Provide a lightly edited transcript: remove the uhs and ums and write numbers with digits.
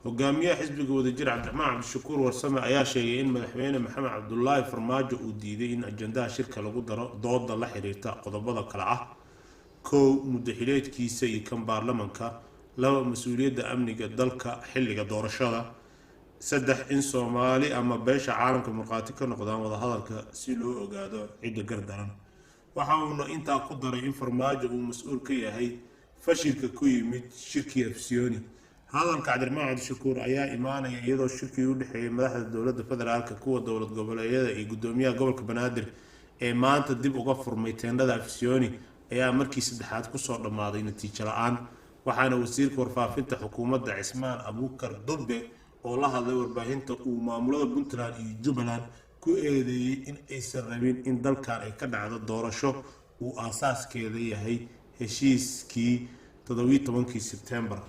hogaamiyaha xisbiga wadajir cabdiraxmaan cabdishakuur warsame ayaa sheegay in madaxweyne maxamed cabdullaahi farmaajo uu diiday in ajandaha shirka lagu daro dooda la xiriirta qodobada kale ah: 1. muddaxileedkiisa iyo kan baarlamanka; 2. mas-uuliyadda amniga dalka xilliga doorashada; 3. in Soomaali ama beesha caalamka markhaati ka noqdaan wadahadalka si loo ogaado cidda gardaran. waxa uuna intaa ku daray in farmaajo uu mas-uul ka yahay fashilka ku yimid shirkii Afisyooni. hadalka cabdiraxmaan cabdishakuur ayaa imaanaya iyadoo shirkii u dhexeeyay madaxda dowladda federaalka, kuwa dowlad goboleedyada iyo gudoomiyaha gobolka banaadir ee maanta dib uga furmay teendhada Afisyooni ayaa markii saddexaad kusoo dhammaaday natiijo la-aan, waxaana wasiirka warfaafinta xukuumadda Cismaan Abuukar Dube oo la hadlay warbaahinta uu maamulada Puntland iyo Jubbaland ku eedeeyay in aysan rabin in dalkan ay ka dhacdo doorasho uu aasaaskeeda yahay heshiiskii 17 Sebtembar.